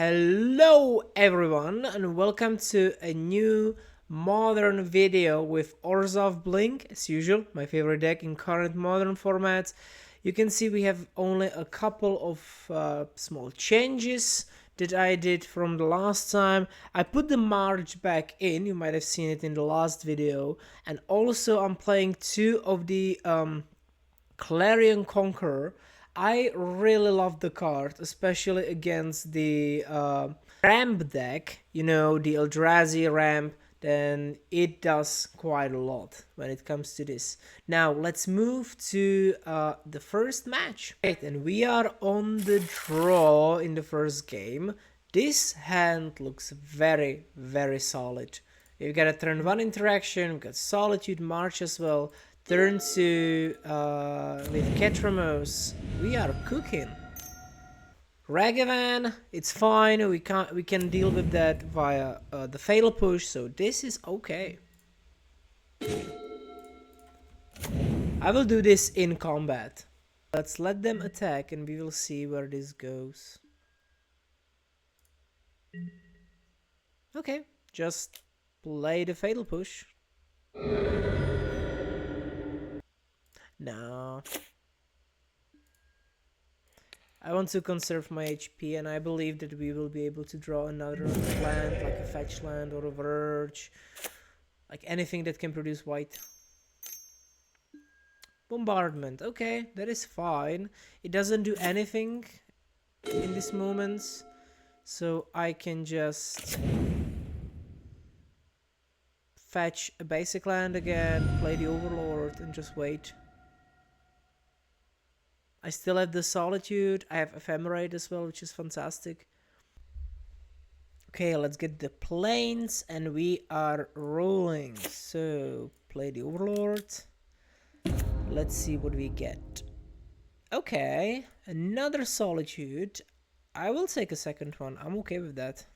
Hello everyone and welcome to a new modern video with Orzhov Blink, as usual, my favorite deck in current modern formats. You can see we have only a couple of small changes that I did from the last time. I put the March back in, you might have seen it in the last video, and also I'm playing two of the Clarion Conqueror. I really love the card, especially against the ramp deck, the Eldrazi ramp. Then it does quite a lot when it comes to this. Now let's move to the first match. Right, and we are on the draw in the first game. This hand looks very, very solid. We've got a turn 1 interaction, we've got Solitude March as well. Turn 2 with Ketramos. We are cooking. Ragavan, it's fine. We can deal with that via the Fatal Push, so this is okay. I will do this in combat. Let's let them attack and we will see where this goes. Okay, just play the Fatal Push. No. I want to conserve my HP, and I believe that we will be able to draw another land, like a fetch land or a verge, like anything that can produce white. Bombardment, okay, that is fine. It doesn't do anything in these moments, so I can just fetch a basic land again, play the Overlord, and just wait. I still have the Solitude, I have Ephemerate as well, which is fantastic. Okay, let's get the planes, and we are rolling. So, play the Overlord. Let's see what we get. Okay, another Solitude. I will take a second one, I'm okay with that.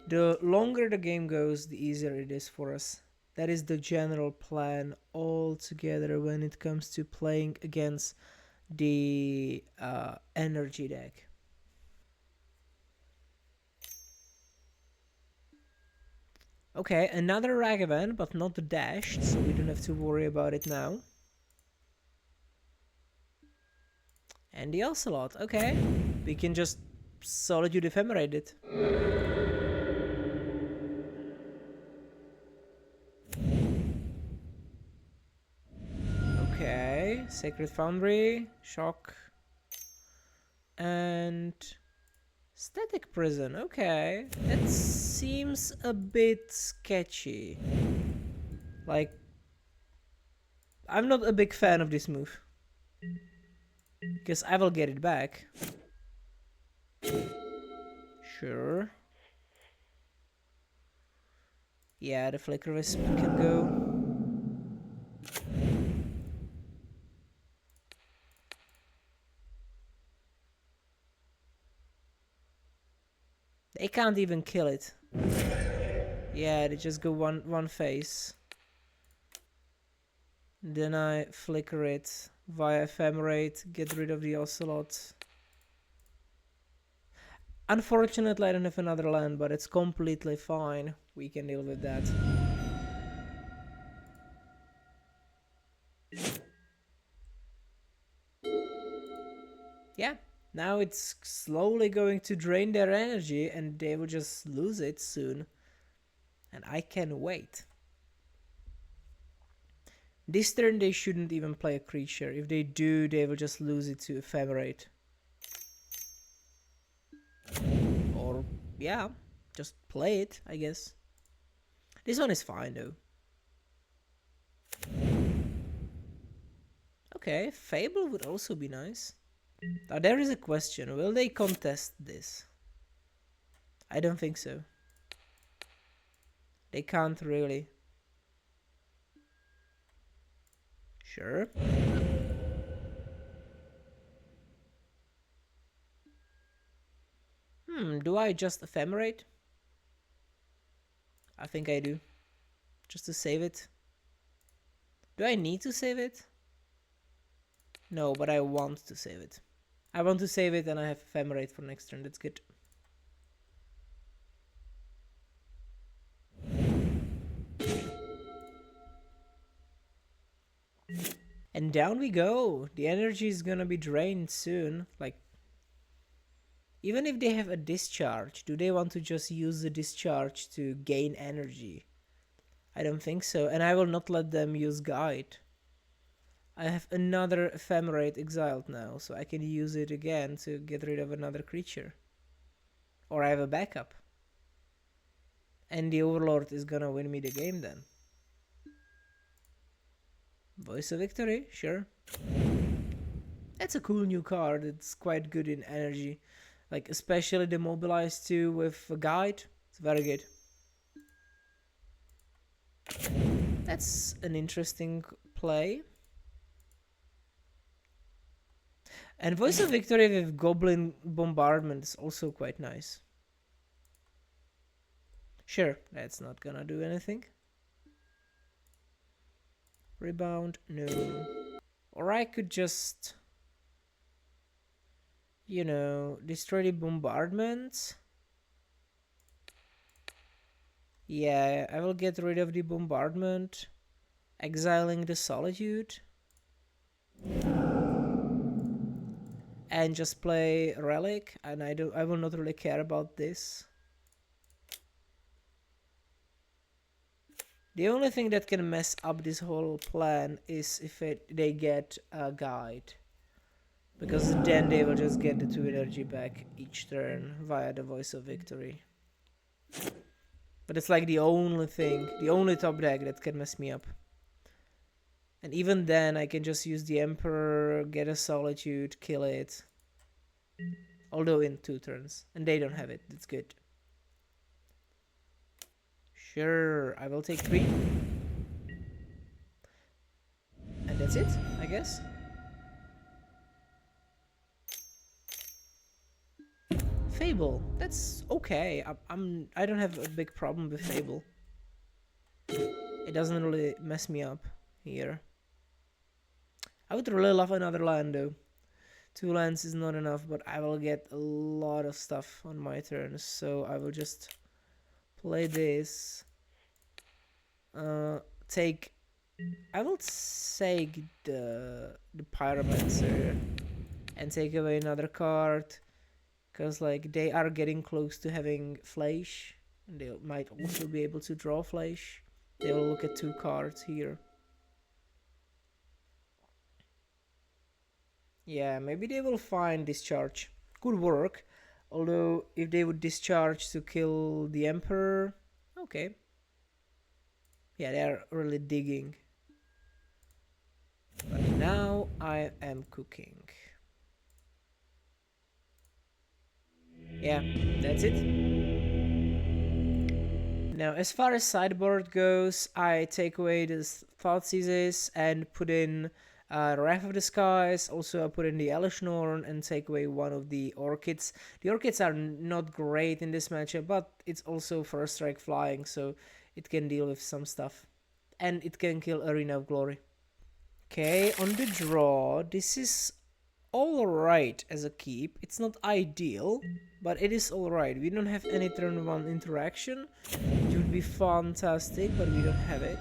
The longer the game goes, the easier it is for us. That is the general plan altogether when it comes to playing against the energy deck. Okay, another Ragavan, but not the dashed, so we don't have to worry about it now. And the Ocelot, okay. We can just Solitude Ephemerate it. Okay, Sacred Foundry, Shock, and Static Prison, okay. That seems a bit sketchy. Like, I'm not a big fan of this move. Because I will get it back. Sure. Yeah, the Flicker Wisp can go. They can't even kill it. Yeah, they just go one phase. Then I flicker it via Ephemerate, get rid of the Ocelot. Unfortunately, I don't have another land, but it's completely fine. We can deal with that. Yeah, now it's slowly going to drain their energy and they will just lose it soon. And I can wait. This turn they shouldn't even play a creature. If they do, they will just lose it to Ephemerate. Or, yeah, just play it, I guess. This one is fine though. Okay, Fable would also be nice. Now there is a question, will they contest this? I don't think so. They can't really. Sure. Do I just Ephemerate? I think I do. Just to save it. Do I need to save it? No, but I want to save it. I want to save it and I have ephemerate for next turn. That's good. And down we go. The energy is gonna be drained soon. Like, even if they have a discharge, do they want to just use the discharge to gain energy? I don't think so. And I will not let them use guide. I have another ephemerate exiled now, so I can use it again to get rid of another creature. Or I have a backup. And the Overlord is gonna win me the game then. Voice of Victory, sure. That's a cool new card. It's quite good in energy. Like, especially the Mobilize 2 with a guide. It's very good. That's an interesting play. And Voice of Victory with Goblin Bombardment is also quite nice. Sure, that's not gonna do anything. Rebound, no. Or I could just, you know, destroy the bombardment. Yeah, I will get rid of the bombardment, exiling the Solitude, and just play Relic. And I will not really care about this. The only thing that can mess up this whole plan is if they get a guide. Because then they will just get the 2 energy back each turn via the Voice of Victory. But it's like the only thing, the only top deck that can mess me up. And even then I can just use the Emperor, get a Solitude, kill it. Although in 2 turns. And they don't have it, that's good. Sure, I will take 3. And that's it, I guess. Fable, that's okay. I don't have a big problem with Fable. It doesn't really mess me up here. I would really love another land though. 2 lands is not enough, but I will get a lot of stuff on my turn, so I will just play this. Take. I will take the Pyromancer and take away another card, because like they are getting close to having Flash, and they might also be able to draw Flash. They will look at 2 cards here. Yeah, maybe they will find discharge. Could work. Although, if they would discharge to kill the Emperor, okay. Yeah, they are really digging. But now I am cooking. Yeah, that's it. Now, as far as sideboard goes, I take away this Thoughtseize and put in Wrath of the Skies. Also, I put in the Elishnorn and take away one of the Orchids. The Orchids are not great in this matchup, but it's also first strike flying, so it can deal with some stuff. And it can kill Arena of Glory. Okay, on the draw, this is alright as a keep. It's not ideal, but it is alright. We don't have any turn 1 interaction. It would be fantastic, but we don't have it.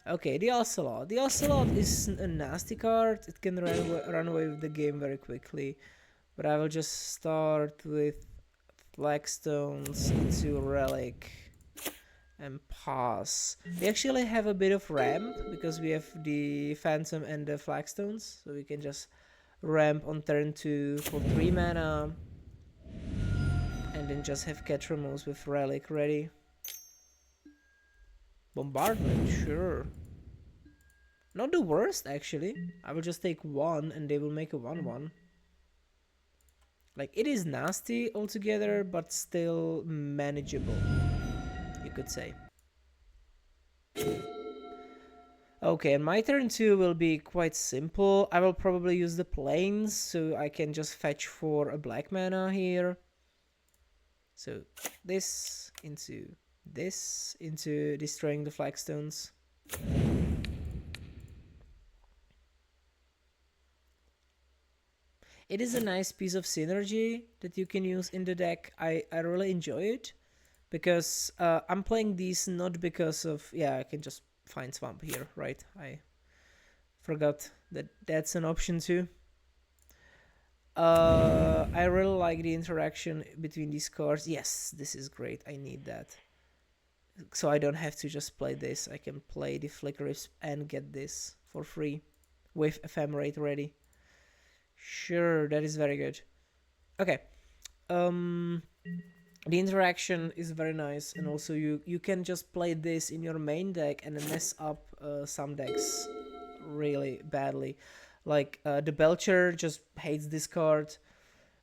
Okay, the Ocelot. The Ocelot is a nasty card. It can run away with the game very quickly. But I will just start with Flagstones into Relic and pass. We actually have a bit of ramp because we have the Phantom and the Flagstones. So we can just ramp on turn 2 for 3 mana. And then just have Catramose with Relic ready. Bombardment, sure. Not the worst, actually. I will just take 1 and they will make a 1/1. Like, it is nasty altogether, but still manageable, you could say. Okay, and my turn 2 will be quite simple. I will probably use the planes, so I can just fetch for a black mana here. So this into destroying the Flagstones. It is a nice piece of synergy that you can use in the deck. I really enjoy it because I'm playing these not because of, yeah, I can just find swamp here, right? I forgot that that's an option too. I really like the interaction between these cards. Yes, this is great. I need that. So I don't have to just play this. I can play the Flickerips and get this for free with Ephemerate ready. Sure, that is very good. Okay. The interaction is very nice, and also you can just play this in your main deck and mess up some decks really badly. Like the Belcher just hates this card.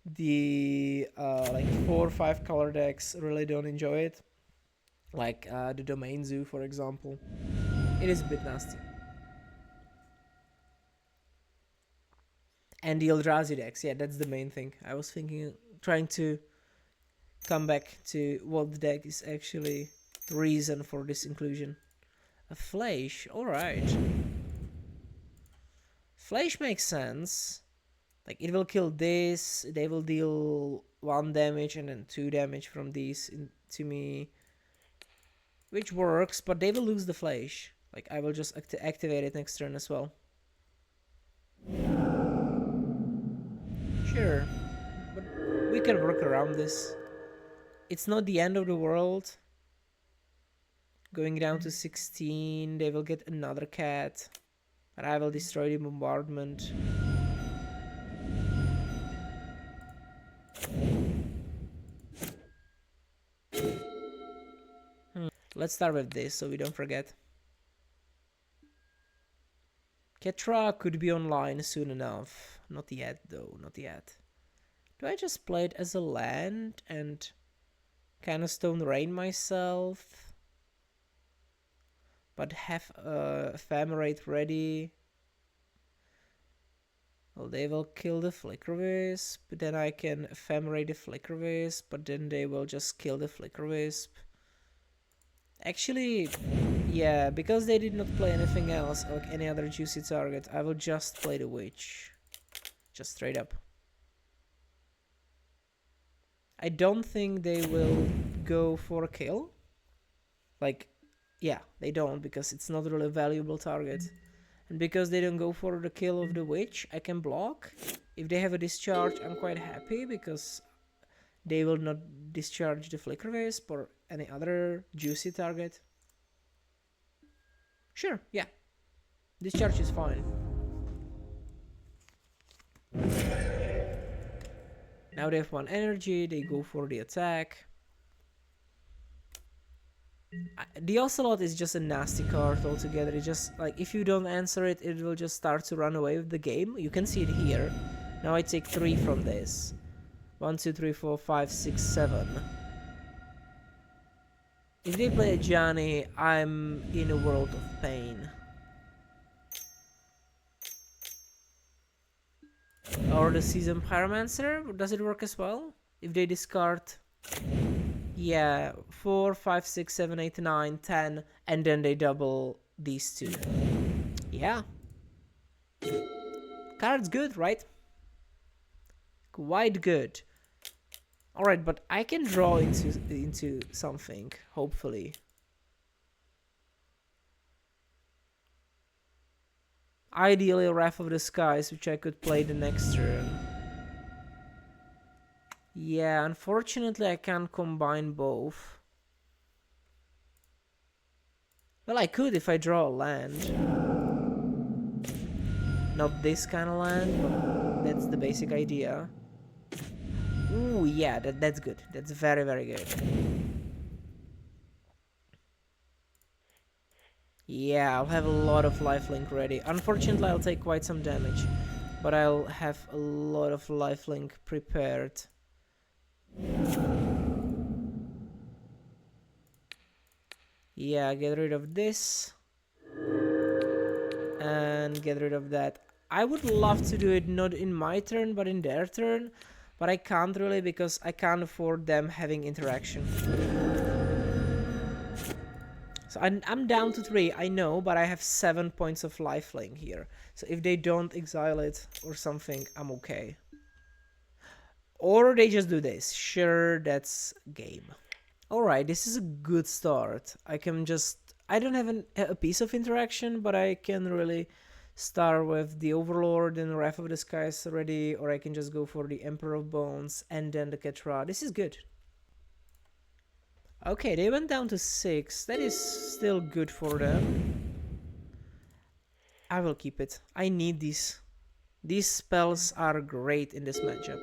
The like 4 or 5 color decks really don't enjoy it. Like the Domain Zoo, for example. It is a bit nasty. And the Eldrazi decks, yeah, that's the main thing. I was thinking, trying to come back to what the deck is actually the reason for this inclusion. A Flash, alright. Flash makes sense. Like, it will kill this, they will deal 1 damage and then 2 damage from these to me. Which works, but they will lose the Flash. Like, I will just activate it next turn as well. Sure, but we can work around this. It's not the end of the world. Going down to 16, they will get another cat. But I will destroy the bombardment. Let's start with this so we don't forget. Ketra could be online soon enough. Not yet though, not yet. Do I just play it as a land and kind of Stone Rain myself? But have a Ephemerate ready. Well, they will kill the Flickerwisp, but then I can Ephemerate the Flickerwisp, but then they will just kill the Flickerwisp. Actually, yeah, because they did not play anything else, like any other juicy target, I will just play the Witch. Just straight up. I don't think they will go for a kill. Like, yeah, they don't, because it's not really a valuable target. And because they don't go for the kill of the Witch, I can block. If they have a discharge, I'm quite happy, because they will not discharge the Flickerwisp or any other juicy target. Sure, yeah. Discharge is fine. Now they have 1 energy, they go for the attack. The Ocelot is just a nasty card altogether. It just, like, if you don't answer it, it will just start to run away with the game. You can see it here. Now I take 3 from this. 1, 2, 3, 4, 5, 6, 7. If they play a Gianni, I'm in a world of pain. Or the Season Pyromancer, does it work as well? If they discard... Yeah, 4, 5, 6, 7, 8, 9, 10, and then they double these 2. Yeah. Card's good, right? Quite good. Alright, but I can draw into something, hopefully. Ideally, Wrath of the Skies, which I could play the next turn. Yeah, unfortunately I can't combine both. Well, I could if I draw a land. Not this kind of land, but that's the basic idea. Ooh, yeah, that's good. That's very, very good. Yeah, I'll have a lot of lifelink ready. Unfortunately, I'll take quite some damage, but I'll have a lot of lifelink prepared. Yeah, get rid of this. And get rid of that. I would love to do it not in my turn, but in their turn. But I can't really, because I can't afford them having interaction. So I'm down to 3, I know, but I have 7 points of lifelink here. So if they don't exile it or something, I'm okay. Or they just do this. Sure, that's game. Alright, this is a good start. I can just... I don't have a piece of interaction, but I can really start with the Overlord and Wrath of the Skies already, or I can just go for the Emperor of Bones and then the Ketra. This is good. Okay, they went down to 6. That is still good for them. I will keep it. I need these. These spells are great in this matchup.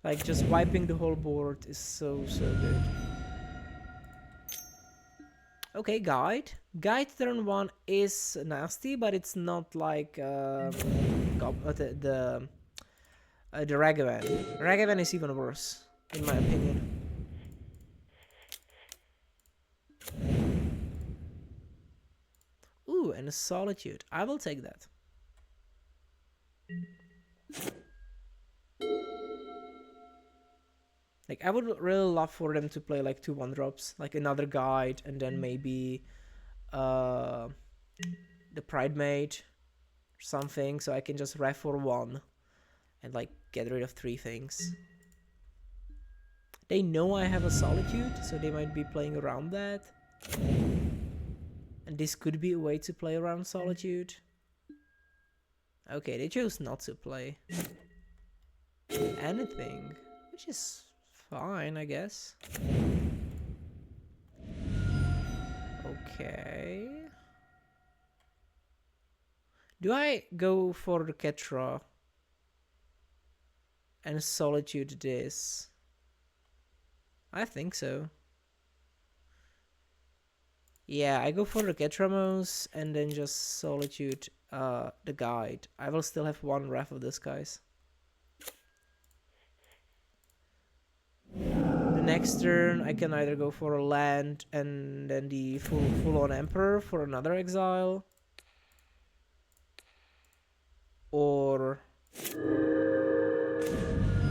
Like, just wiping the whole board is so good. Okay, Guide. Guide turn 1 is nasty, but it's not like the Ragavan. Ragavan is even worse, in my opinion. Ooh, and a Solitude. I will take that. Like, I would really love for them to play like 2 1-drops, like another Guide, and then maybe the Pride Mage or something, so I can just ref for 1 and like get rid of 3 things. They know I have a Solitude, so they might be playing around that. And this could be a way to play around Solitude. Okay, they chose not to play anything, which is fine, I guess. Okay. Do I go for the Ketra and Solitude this? I think so. Yeah, I go for the Ketramos and then just Solitude the Guide. I will still have 1 Wrath of the Skies. The next turn I can either go for a land and then the full-on Emperor for another exile, or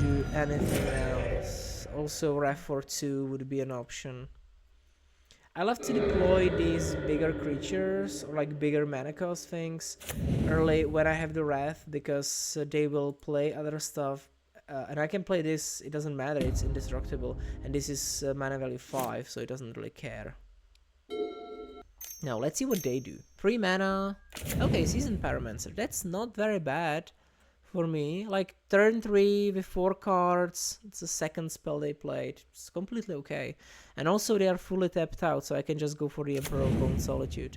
do anything else. Also Wrath for 2 would be an option. I love to deploy these bigger creatures or like bigger mana cost things early when I have the Wrath, because they will play other stuff. And I can play this, it doesn't matter, it's indestructible. And this is mana value 5, so it doesn't really care. Now, let's see what they do. 3 mana. Okay, Seasoned Pyromancer. That's not very bad for me. Like, turn 3 with 4 cards. It's the second spell they played. It's completely okay. And also, they are fully tapped out, so I can just go for the Emperor of Bone Solitude.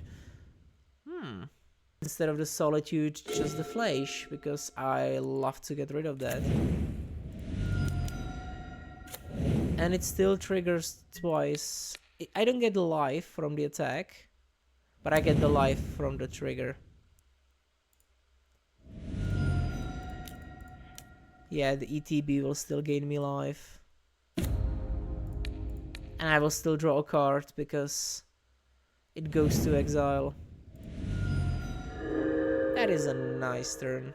Instead of the Solitude, just the Flash, because I love to get rid of that. And it still triggers twice. I don't get the life from the attack, but I get the life from the trigger. Yeah, the ETB will still gain me life. And I will still draw a card because it goes to exile. That is a nice turn.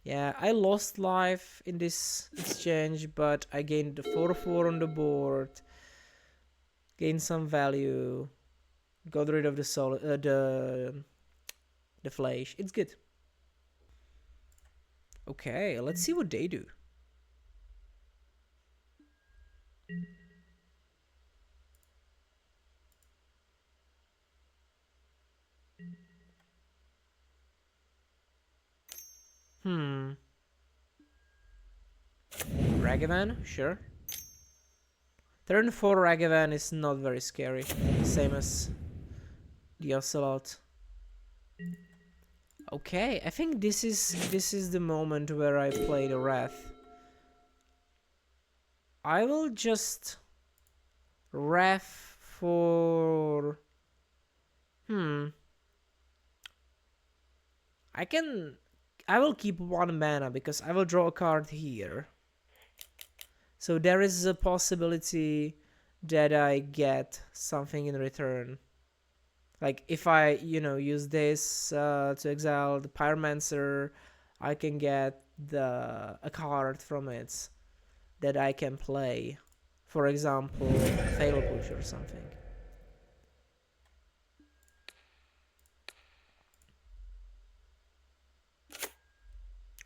Yeah, I lost life in this exchange, but I gained the 4/4 on the board. Gained some value. Got rid of the Flash. It's good. Okay, let's see what they do. Ragavan? Sure. Turn 4 Ragavan is not very scary. Same as the Ocelot. Okay, I think this is the moment where I play the Wrath. I will just Wrath for... I will keep 1 mana because I will draw a card here. So there is a possibility that I get something in return. Like if I, use this to exile the Pyromancer, I can get a card from it that I can play. For example, Fatal Push or something.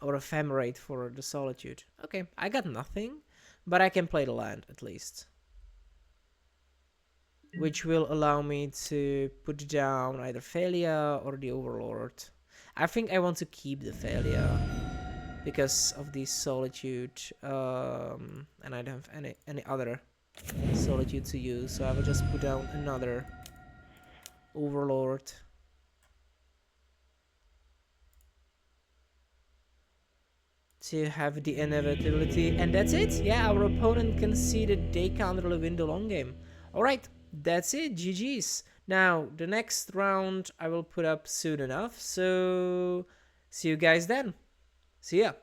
or ephemerate for the solitude. Okay, I got nothing, but I can play the land at least, which will allow me to put down either Thalia or the Overlord. I think I want to keep the Thalia because of the solitude, and I don't have any other solitude to use, so I will just put down another Overlord. To have the inevitability, and that's it. Yeah, our opponent conceded, they can't really win the long game. Alright, that's it, GG's. Now, the next round I will put up soon enough, so see you guys then. See ya.